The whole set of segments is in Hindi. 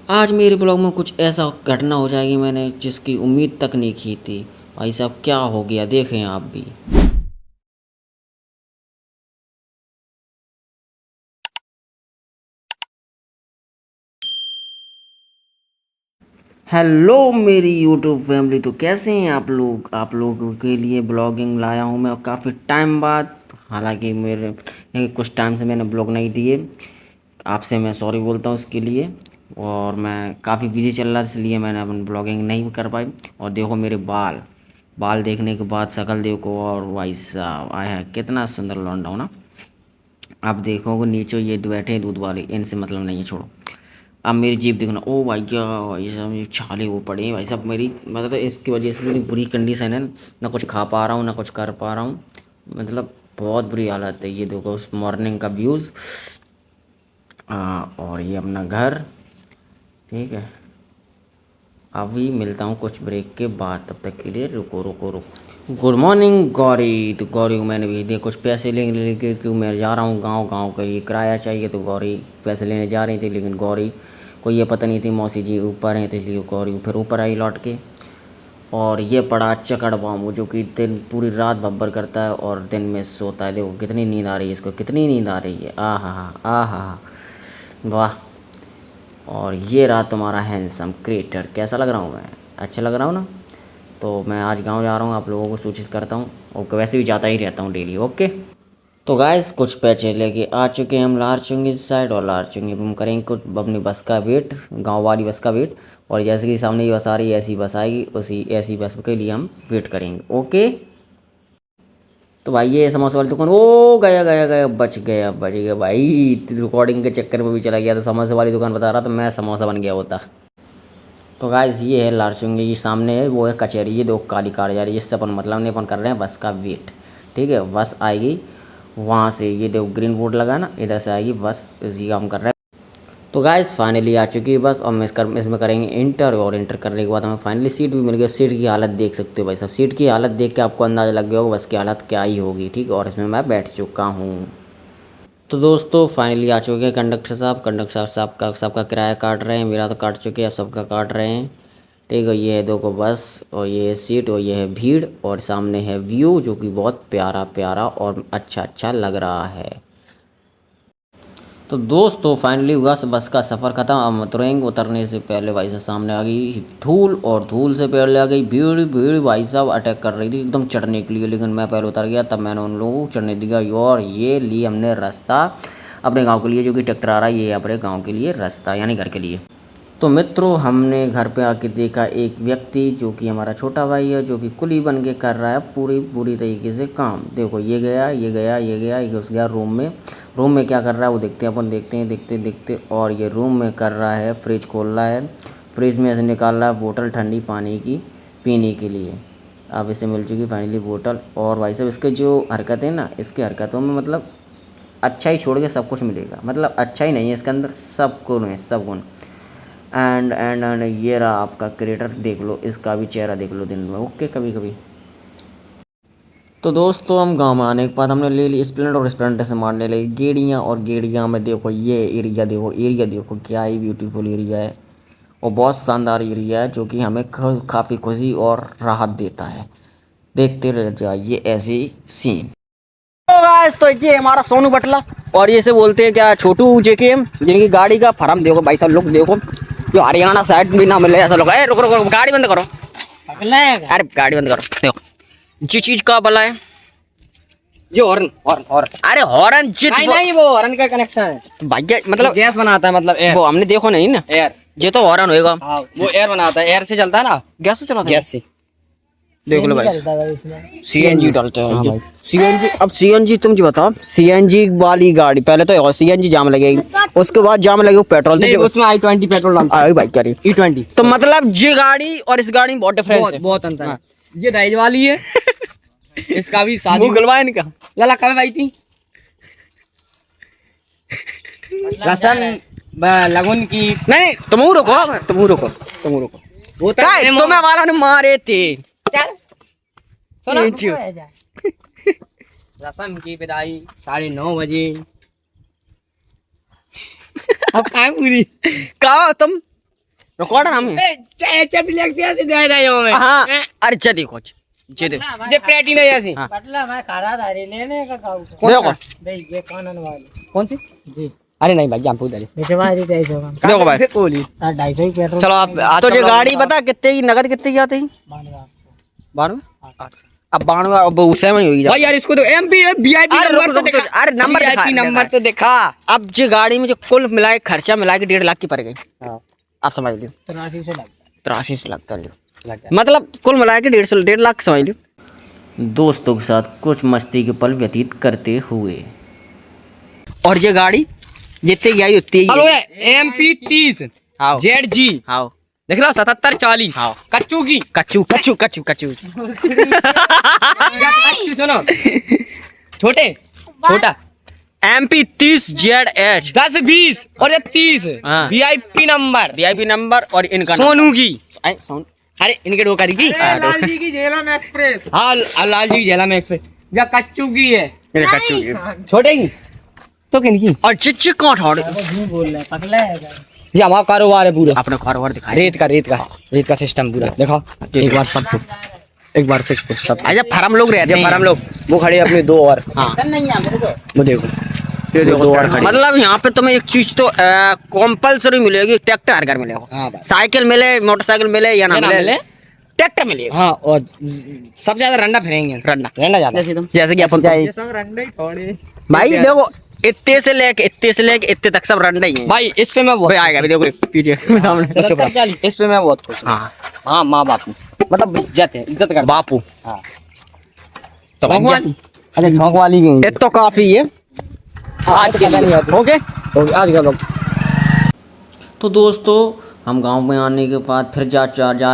आज मेरे ब्लॉग में कुछ ऐसा घटना हो जाएगी मैंने जिसकी उम्मीद तक नहीं की थी। भाई साहब क्या हो गया देखें आप भी। हेलो मेरी यूट्यूब फैमिली, तो कैसे हैं आप लोग। आप लोगों के लिए ब्लॉगिंग लाया हूं मैं काफ़ी टाइम बाद। हालांकि मेरे कुछ टाइम से मैंने ब्लॉग नहीं दिए, आपसे मैं सॉरी बोलता हूँ इसके लिए। और मैं काफ़ी बिजी चल रहा इसलिए मैंने अपन ब्लॉगिंग नहीं कर पाई। और देखो मेरे बाल बाल देखने के बाद शकल देखो, और भाई साहब आया है कितना सुंदर लौंडा हूँ ना। आप देखोगे नीचे ये बैठे हैं दूध वाले, इनसे मतलब नहीं है, छोड़ो। अब मेरी जीप देखना, ओ भाई क्या भाई साहब ये छाले वो पड़े हैं भाई साहब। मेरी मतलब इसकी वजह से इतनी बुरी कंडीशन है, ना कुछ खा पा रहा हूँ ना कुछ कर पा रहा हूँ। मतलब बहुत बुरी हालत है। ये देखो उस मॉर्निंग का व्यूज़। और ये अपना घर, ठीक है। अभी मिलता हूँ कुछ ब्रेक के बाद, तब तक के लिए रुको रुको रुको। Good morning Gauri. तो गौरी को मैंने भेज दिया कुछ पैसे लेने के, क्यों मैं जा रहा हूँ गांव के लिए किराया चाहिए। तो गौरी पैसे लेने जा रही थी, लेकिन गौरी को ये पता नहीं थी मौसी जी ऊपर हैं, तो इसलिए गौरी फिर ऊपर आई लौट के। और ये पड़ा चकड़ बामू, जो कि दिन पूरी रात भब्बर करता है और दिन में सोता है। देखो कितनी नींद आ रही है इसको, कितनी नींद आ रही है। आ हा वाह। और ये रहा तुम्हारा हैंडसम क्रिएटर। कैसा लग रहा हूँ मैं, अच्छा लग रहा हूँ ना। तो मैं आज गांव जा रहा हूँ, आप लोगों को सूचित करता हूँ। और वैसे भी जाता ही रहता हूँ डेली, ओके। तो गाइस कुछ पैसे लेके आ चुके हैं हम लारचुंगी साइड, और लारचुंगी हम करेंगे कुछ अपनी बस का वेट, गांव वाली बस का वेट। और जैसे कि सामने ही बस आ रही है, ऐसी बस आएगी, उसी ऐसी बस के लिए हम वेट करेंगे, ओके। तो भाई ये समोसा वाली दुकान, ओ गया गया गया, बच गया भाई। रिकॉर्डिंग के चक्कर में भी चला गया, तो समोसे वाली दुकान बता रहा, तो मैं समोसा बन गया होता। तो गाइस ये है लारचुंगी, ये सामने है वो है कचहरी, ये दो काली कार जा रही है। इससे अपन मतलब नहीं, अपन कर रहे हैं बस का वेट, ठीक है। बस आएगी वहाँ से, ये देखो ग्रीन बोर्ड लगा ना, इधर से आएगी बस, इसी का हम कर रहे हैं। तो गाइस फाइनली आ चुकी है बस, और इसमें करेंगे इंटर, और इंटर करने के बाद हमें फाइनली सीट भी मिल गई। सीट की हालत देख सकते हो भाई साहब, सीट की हालत देख के आपको अंदाज़ा लग गया होगा बस की हालत क्या ही होगी, ठीक है। और इसमें मैं बैठ चुका हूँ। तो दोस्तों फाइनली आ चुके हैं कंडक्टर साहब। कंडक्टर साहब का सबका किराया काट रहे हैं, मेरा तो काट चुके हैं, अब सबका काट रहे हैं, ठीक है। ये है दो को बस, और ये है सीट, और ये है भीड़, और सामने है व्यू जो कि बहुत प्यारा प्यारा और अच्छा अच्छा लग रहा है। तो दोस्तों फाइनली हुआ बस का सफ़र ख़त्म। अब उतरेंगे, उतरने से पहले भाई साहब सामने आ गई धूल, और धूल से पहले आ गई भीड़। भीड़ भाई साहब अटैक कर रही थी एकदम चढ़ने के लिए, लेकिन मैं पहले उतर गया, तब मैंने उन लोगों को चढ़ने दिया। और ये लिए हमने रास्ता अपने गांव के लिए, जो कि ट्रैक्टर आ रहा है, ये अपने गांव के लिए रास्ता, यानी घर के लिए। तो मित्रों हमने घर पे आके देखा एक व्यक्ति, जो कि हमारा छोटा भाई है, जो कि कुली बन के कर रहा है पूरी पूरी तरीके से काम। देखो ये गया ये गया ये गया, ये घुस गया रूम में। रूम में क्या कर रहा है वो देखते हैं अपन, देखते हैं देखते देखते। और ये रूम में कर रहा है, फ्रिज खोल रहा है, फ्रिज में ऐसे निकाल रहा है बोतल ठंडी पानी की पीने के लिए। अब इसे मिल चुकी फाइनली बोतल। और भाई साहब इसके जो हरकतें ना, इसकी हरकतों में मतलब अच्छा ही छोड़ के सब कुछ मिलेगा, मतलब अच्छा ही नहीं है इसके अंदर, सब गुण है, सब गुण। एंड ये रहा आपका क्रिएटर, देख लो इसका भी चेहरा देख लो दिन में, ओके कभी कभी। तो दोस्तों हम गांव में आने के बाद हमने ले ली स्प्लेंडर, और स्प्लेंडर से मारने लगी गेड़ियाँ। और गेड़ियाँ में देखो ये एरिया, देखो एरिया देखो क्या ही ब्यूटीफुल एरिया है, और बहुत शानदार एरिया है, जो कि हमें काफ़ी खुशी और राहत देता है। देखते रह जाइए ऐसे ही सीन। तो गाइस तो ये हमारा सोनू बटला, और ये से बोलते हैं क्या छोटू जेके, जिनकी गाड़ी का फर्म देखो भाई साहब, लोग देखो, जो हरियाणा साइड भी ना मिले ऐसा लोग। रुको रुको रुको, गाड़ी बंद करो, अरे गाड़ी बंद करो। देखो जी चीज का भला है, ये हॉर्न हॉर्न हॉर्न, अरे हॉर्न जित नहीं वो हॉर्न का कनेक्शन है भैया, मतलब गैस बनाता है, मतलब एयर, वो हमने देखो नहीं ना एयर, ये तो हॉर्न होएगा। हाँ, वो एयर बनाता है, एयर से चलता है ना, गैस से चलाता है, गैस से। देख लो भाई सीएनजी डालते हैं, हाँ भाई सीएनजी। अब सीएनजी तुम जी बताओ, सीएनजी वाली गाड़ी पहले तो सीएनजी जाम लगेगी, उसके बाद जाम लगेगा पेट्रोल, तो उसमें i20 पेट्रोल डालता है भाई, क्या E20। तो मतलब ये गाड़ी और इस गाड़ी में बहुत डिफरेंस है, बहुत अंतर है। ये दहेज वाली है, इसका भी शादी गलवा इनका लाला कब भाई थी रसन लगन की। नहीं तुम रुको, तुम रुको, तुम रुको, वो तुम्हें वाला ने मारे थे। चल रसम की विदाई 9:30 बजे। अब कहाँ पूरी कहा तुम, रिकॉर्डर हम हैं। दे रहे हो मैं हाँ अरे जे देखो जे देखो जे प्लेटिना जैसी मतलब मैं खा रहा था लेने का काऊ देखो भाई ये कानन वाली कौन सी जी अरे नहीं भाई हम उधर नीचे मारी 250 का देखो भाई कोली 250 ही पेट्रोल चलो आप आज तो ये गाड़ी बता कितने की नगद कितने की आती है 92 अब 92 अब उसे में ही होगी भाई यार इसको तो एमपी वीआईपी अरे नंबर रुक, तो रुक, दिखा रुक, अरे नंबर दिखा, VIP नंबर दिखा। तो दिखा अब जो गाड़ी में जो कुल मिलाए खर्चा मिला के 1.5 लाख की पड़ गई हाँ आप समझ लो 83 से लग 83 से लाख कर लो लग गया मतलब कुल मिला के 1.5 लाख समझ लो दोस्तों के साथ कुछ मस्ती के पल व्यतीत करते हुए और ये गाड़ी जितने की आई उतनी हेलो ही एमपी 30 हाँ जेड हाँ देख रहा 77 40 हाँ। कच्चू की कच्चू कच्चू कच्चू कच्चू कच्चू सुनो छोटे छोटा MP 30 ZH 10 20 और ये 30 हाँ। वीआईपी नंबर VIP नंबर और इनका सोनू की सोनू अरे इनके डोकर की लाल जी की झेलम एक्सप्रेस हाँ लाल जी झेला में एक्सप्रेस या कच्चू की है कच्चू की छोटे की तो किन की और चिच्ची कौन ठोड़ झूठ बोल रहा है पगला है क्या? जी हमारा कारोबार है पूरा अपना कारोबार दिखाए रेत का सिस्टम पूरा देखो एक बार सबको एक बार सब अच्छा फार्म लोग रहते जब हैं हम लोग वो खड़े अपने दो और हाँ नहीं है मेरे को वो देखो ये देखो दो और खड़े मतलब यहाँ पे तुम्हें एक चीज तो कंपलसरी मिलेगी ट्रैक्टर हर घर मिलेगा हाँ भाई साइकिल मिले मोटरसाइकिल मिले या ना ये ना मिले मिले? ट्रैक्टर मिलेगा हाँ और सबसे ज्यादा रंडा फिरेंगे रंडा ज्यादा जैसे कि अपन ये सब रंडे ही थोड़े भाई देखो इतने से लेके इतने तक सब रंडा ही है भाई इस पे मैं बहुत भाई आएगा भी देखो पीछे सामने चुप रहो। इस पे मैं बहुत खुश हूँ हाँ हाँ माँ बाप मतलब इज्जत कर बापू हाँ तो छौंक वाली अरे छौंक वाली की ये तो काफी है आज के नहीं आती ओके आज का लोग तो दोस्तों हम गांव में आने के बाद फिर जा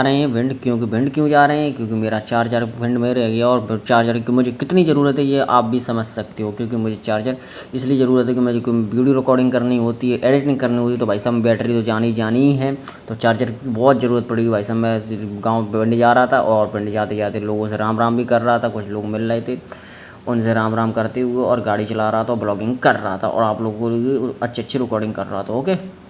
रहे हैं भिंड क्योंकि भिंड क्यों जा रहे हैं क्योंकि मेरा चार्जर भिंड में रह गया और चार्जर की मुझे कितनी ज़रूरत है ये आप भी समझ सकते हो क्योंकि मुझे चार्जर इसलिए ज़रूरत है कि मुझे कोई वीडियो रिकॉर्डिंग करनी होती है एडिटिंग करनी होती है तो भाई साहब बैटरी तो जानी ही है तो चार्जर की बहुत ज़रूरत पड़ेगी भाई साहब मैं गाँव भिंड जा रहा था और भिंड जाते जाते लोगों से राम भी कर रहा था कुछ लोग मिल रहे थे उनसे राम करते हुए और गाड़ी चला रहा था ब्लॉगिंग कर रहा था और आप लोगों को अच्छी रिकॉर्डिंग कर रहा था ओके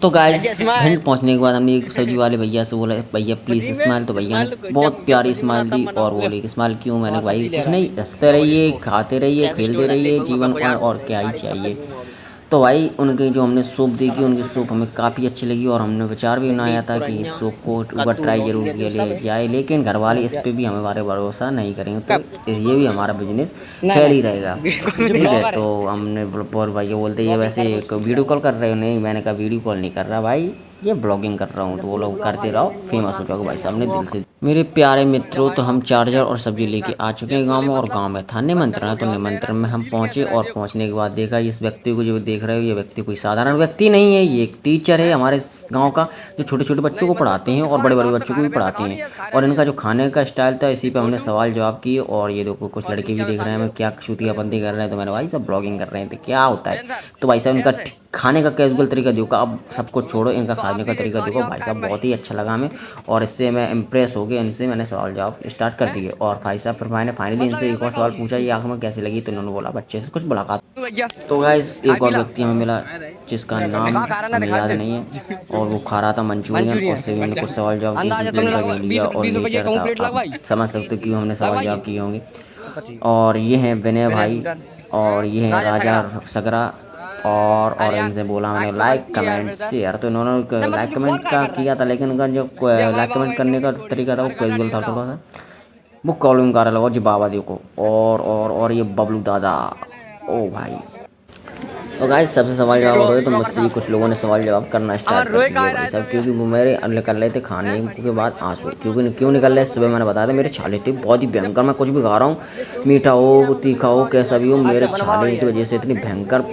तो गाइस भिंड पहुंचने के बाद हमने एक सब्जी वाले भैया से बोला भैया प्लीज़ स्माइल तो भैया ने बहुत प्यारी स्माइल दी और बोले कि स्माइल क्यों मैंने भाई कुछ नहीं हंसते रहिए खाते रहिए खेलते रहिए जीवन और क्या ही चाहिए तो भाई उनके जो हमने सूप देखी उनकी सूप हमें काफ़ी अच्छी लगी और हमने विचार भी बनाया था कि इस सूप को एक बार ट्राई जरूर किया ले जाए लेकिन घर वाले इस पर भी हमारे भरोसा नहीं करेंगे तो ये भी हमारा बिजनेस फेल ही रहेगा ठीक है तो हमने बोल भाई बोलते ये वैसे एक वीडियो कॉल कर रहे हो नहीं मैंने कहा वीडियो कॉल नहीं कर रहा भाई ये ब्लॉगिंग कर रहा हूँ तो वो लोग करते रहो फेमस हो जाओगे भाई सामने दिल से मेरे प्यारे मित्रों तो हम चार्जर और सब्जी लेके आ चुके हैं गांव में और गांव में था निमंत्रण तो निमंत्रण में हम पहुंचे और पहुंचने के बाद देखा इस व्यक्ति को जो देख रहे हो ये व्यक्ति कोई साधारण व्यक्ति नहीं है ये एक टीचर है हमारे गाँव का जो छोटे छोटे बच्चों को पढ़ाते हैं और बड़े बड़े बच्चों को भी पढ़ाते हैं और इनका जो खाने का स्टाइल था इसी पर हमने सवाल जवाब किए और ये देखो कुछ लड़के भी देख रहे हैं हमें क्या छूतियापंती कर रहे हैं तो मैंने भाई सब ब्लॉगिंग कर रहे थे क्या होता है तो भाई साहब इनका खाने का कैजुअल तरीका देखो अब सबको छोड़ो इनका खाने का तरीका देखो भाई साहब बहुत ही अच्छा लगा हमें और इससे मैं इम्प्रेस हो गया इनसे मैंने सवाल जवाब स्टार्ट कर दिए और भाई साहब फिर मैंने फाइनली इनसे एक और सवाल पूछा ये आँख में कैसी लगी तो इन्होंने बोला बच्चे से कुछ मुलाकात तो गाइस एक और व्यक्ति हमें मिला जिसका नाम हमें याद नहीं है और वो खा रहा था मंचूरियन और उससे भी हमने कुछ सवाल जवाब किए प्लेट का ले लिया और नेचर था आप समझ सकते क्यों हमने सवाल जवाब किए होंगे और ये हैं विनय भाई और ये हैं राजा सगरा और इनसे बोला मैंने लाइक कमेंट शेयर तो इन्होंने लाइक कमेंट का किया था लेकिन इनका जो लाइक कमेंट करने का तरीका था वो कैजुअल था थोड़ा सा वो कॉलम कर लगा जी बाबा देखो और ये बबलू दादा ओ भाई तो गाइस सबसे सवाल जवाब हो रहे तो मुझसे भी कुछ लोगों ने सवाल जवाब करना स्टार्ट कर दिया भाई सब क्योंकि वो मेरे निकल रहे थे खाने के बाद आंसू क्योंकि क्यों निकल रहे सुबह मैंने बताया था मेरे छाले थे बहुत ही भयंकर मैं कुछ भी खा रहा हूँ मीठा हो तीखा हो कैसा भी हो मेरे छाले की वजह से इतनी भयंकर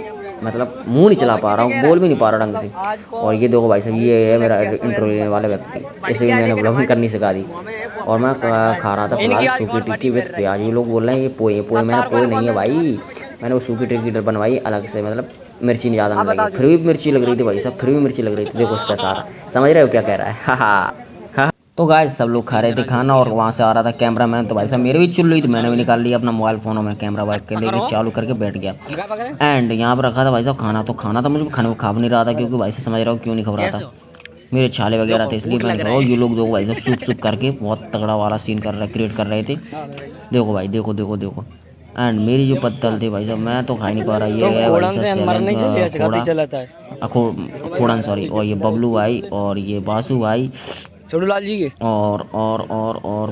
मतलब मुंह नहीं चला पा रहा हूँ बोल भी नहीं पा रहा ढंग से और ये देखो भाई साहब ये है मेरा इंटरव्यू लेने वाला व्यक्ति इसे भी मैंने ब्लॉगिंग करनी सिखा दी और मैं खा रहा था फिलहाल सूखी टिक्की विद प्याज ये लोग बोल रहे हैं ये पोए मैंने पोए नहीं है भाई मैंने वो सूखी टिक्की बनवाई अलग से मतलब मिर्ची ज़्यादा नहीं लगी फिर भी मिर्ची लग रही थी भाई साहब फिर भी मिर्ची लग रही थी देखो उसका सारा समझ रहे हो क्या कह रहा है हाँ तो गाइस सब लोग खा रहे थे खाना और वहाँ से आ रहा था कैमरा मैन, तो भाई साहब मेरे भी चुल रही, तो मैंने भी निकाल लिया अपना मोबाइल फ़ोन और मैं कैमरा बाइक के लेके चालू करके बैठ गया। एंड यहाँ पर रखा था भाई साहब खाना, तो खाना था मुझे खाने को खा भी नहीं रहा था, क्योंकि भाई साहब समझ रहा हूँ क्यों नहीं खा रहा था, मेरे छाले वगैरह थे, इसलिए मैंने कहा ये लोग देखो भाई साहब सूप सूप करके बहुत तगड़ा वाला सीन कर रहे क्रिएट कर रहे थे। देखो भाई देखो देखो देखो। एंड मेरी जो पत्तल थी भाई साहब मैं तो खा नहीं पा रहा, ये है भाई साहब खोड़न सॉरी, और ये बबलू भाई और ये बासु भाई छोटू लाल जी के और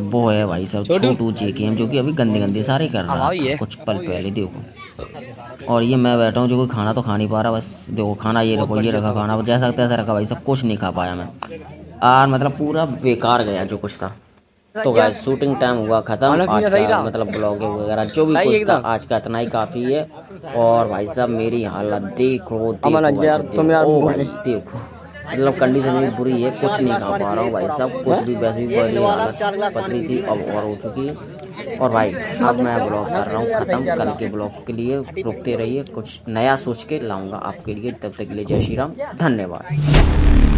वो है भाई साहब छोटू जेकेएम, जो कि अभी गंदे गंदे सारे कर रहा है कुछ पल पहले देखो। और ये मैं बैठा हूँ जो कोई खाना तो खा नहीं पा रहा, बस देखो खाना ये रखो, ये रखा खाना जैसा तैसा रखा भाई साहब, कुछ नहीं खा पाया मैं और मतलब पूरा बेकार गया जो कुछ था। तो गाइस शूटिंग टाइम हुआ खत्म आज का, मतलब ब्लॉगिंग वगैरह जो भी कुछ था आज का इतना ही काफ़ी है। और भाई साहब मेरी हालत देखो देखो मतलब कंडीशन भी बुरी है, कुछ नहीं खा पा रहा हूँ भाई साहब, कुछ भी वैसे भी बड़ी हालत पतली थी अब और हो चुकी है। और भाई अब मैं ब्लॉग कर रहा हूँ ख़त्म, कल के ब्लॉग के लिए रुकते रहिए, कुछ नया सोच के लाऊंगा आपके लिए, तब तक के लिए जय श्री राम, धन्यवाद।